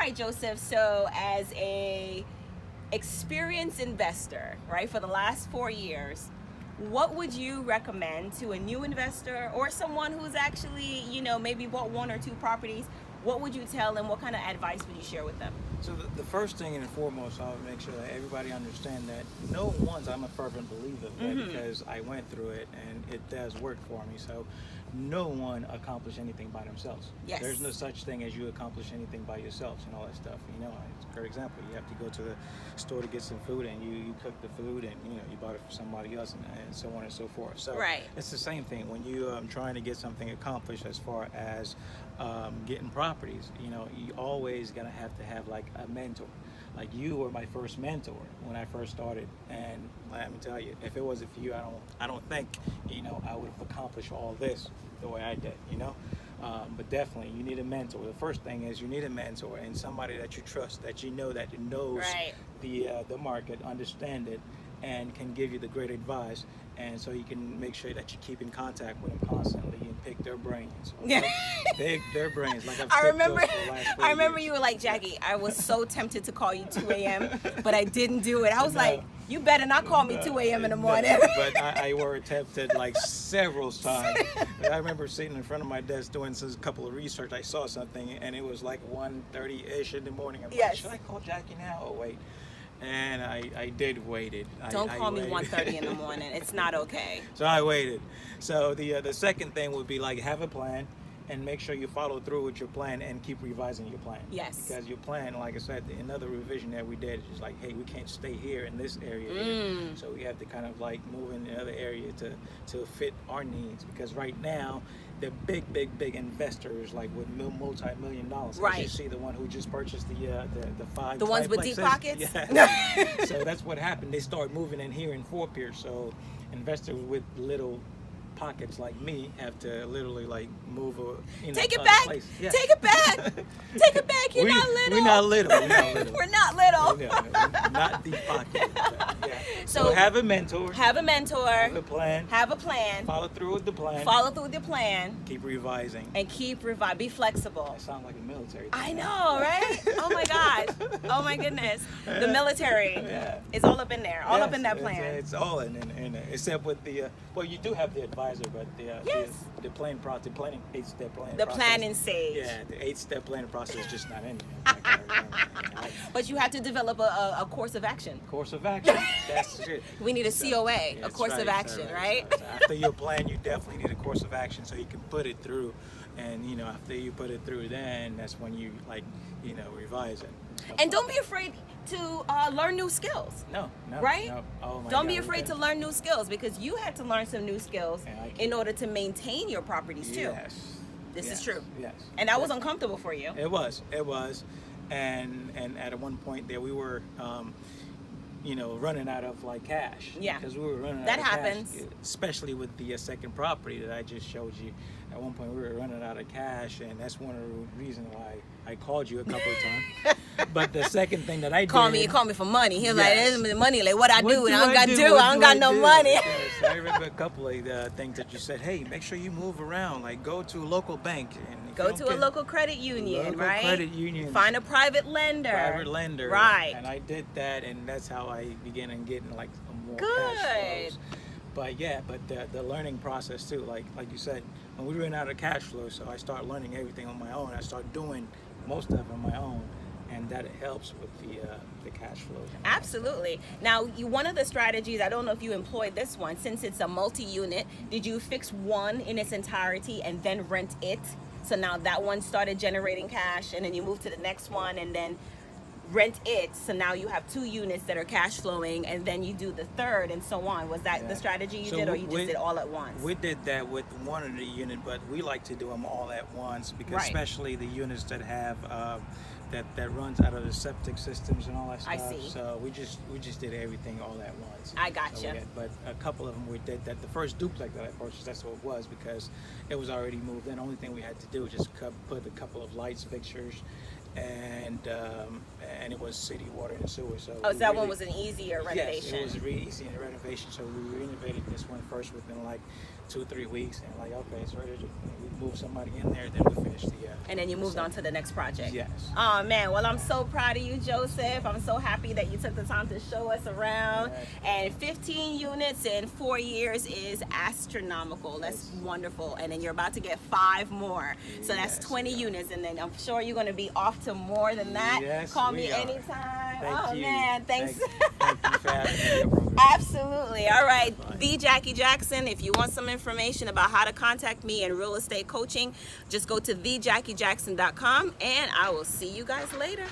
right, Joseph. So as a experienced investor, right, for the last 4 years, what would you recommend to a new investor or someone who's actually, maybe bought 1 or 2 properties? What would you tell them? What kind of advice would you share with them? So the first thing and foremost, I would make sure that everybody understand that I'm a fervent believer of that because I went through it and it does work for me. So no one accomplished anything by themselves. Yes. There's no such thing as you accomplish anything by yourselves and all that stuff. For example, you have to go to the store to get some food and you cook the food and you bought it for somebody else and so on and so forth. So right. It's the same thing when you trying to get something accomplished as far as getting properties. You always gonna have to have like a mentor. Like you were my first mentor when I first started, and let me tell you, if it wasn't for you, I don't think I would have accomplished all this the way I did. But definitely you need a mentor. The first thing is you need a mentor and somebody that you trust, that knows right. the market, understand it, and can give you the great advice. And so you can make sure that you keep in contact with them constantly and pick their brains. Yeah. Pick their brains. Like I remember years. you were like, Jackie, I was so tempted to call you 2 a.m., but I didn't do it. I was like, you better not call me 2 a.m. in the morning. But I were tempted like several times. I remember sitting in front of my desk doing a couple of research. I saw something and it was like 1:30-ish in the morning. I'm yes. like, should I call Jackie now or wait? And I did waited. Don't call me 1:30 in the morning. It's not okay. So I waited. So the second thing would be like have a plan and make sure you follow through with your plan and keep revising your plan. Yes. Because your plan, like I said, another revision that we did is just like, hey, we can't stay here in this area here. So we have to kind of like move in the other area to fit our needs. Because right now, the big investors like with multi-million dollars. Right. As you see the one who just purchased the 5 the ones with deep pockets. Yeah. So that's what happened. They start moving in here in Fort Pierce. So investors with little pockets like me have to literally like move take it back. Yeah. Take it back. Take it back. You're not little. We're not little. We're not little. We're not deep pocket. Yeah. So have a mentor. Have a mentor. Have a plan. Have a plan. Follow through with the plan. Follow through with your plan. Keep revising. And keep revising. Be flexible. That sounds like a military thing. I know, right? Oh my gosh. Oh my goodness. The military is all up in there. All up in that plan. It's all in there. Except with the you do have the advisor, but the planning process, the planning 8-step planning. The process, planning stage. Yeah, the 8-step planning process is just not in there. But you have to develop a course of action. Course of action. That's it. We need a COA, a course of action, right? So after your plan, you definitely need a course of action so you can put it through. And after you put it through, then that's when you revise it. And don't be afraid to learn new skills. No. Right? No. Oh my don't God, be afraid to learn new skills because you had to learn some new skills in order to maintain your properties too. Yes. This is true. Yes. And that was uncomfortable for you. It was. And at one point there we were running out of like cash. Yeah. Because we were running that out of happens. cash. Especially with the second property that I just showed you. At one point we were running out of cash, and that's one of the reasons why I called you a couple of times. But the second thing that I call did... You call me for money. He was like, this money, like what I do? What I don't got to do. What I don't got no money. Yes, I remember a couple of things that you said, hey, make sure you move around. Like go to a local bank. And go to a local credit union, right? Credit union. Find a private lender. Right. And I did that, and that's how I began getting like more Good. cash flows. But the learning process too, like you said, when we ran out of cash flow, so I started learning everything on my own. I started doing most of it on my own, and that helps with the cash flows. Absolutely. Now, one of the strategies, I don't know if you employed this one, since it's a multi-unit, did you fix one in its entirety and then rent it? So now that one started generating cash, and then you move to the next one, and then rent it, so now you have 2 units that are cash flowing, and then you do the third and so on. Was that the strategy you did, or you just did all at once? We did that with one of the unit, but we like to do them all at once because especially the units that have that runs out of the septic systems and all that stuff. I see. So we just did everything all at once. I gotcha. But a couple of them we did that. The first duplex that I purchased, that's what it was, because it was already moved in. The only thing we had to do was just put a couple of lights, fixtures, and it was city water and sewer. So Oh, so that one was an easier renovation. Yes, it was really easy in the renovation. So we renovated this one first within like 2-3 weeks, and like, okay, so we moved somebody in there, then we finished the. And then you moved on to the next project. Yes. Oh man, well I'm so proud of you, Joseph. I'm so happy that you took the time to show us around. And 15 units in 4 years is astronomical. That's wonderful. And then you're about to get 5 more. So that's 20 units, and then I'm sure you're going to be off to more than that. Yes, Call me anytime. Thank you. Man, thanks. Thank you for having me. Absolutely. All right, the Jackie Jackson. If you want some information about how to contact me in real estate coaching, just go to thejackyjackson.com, and I will see you guys later.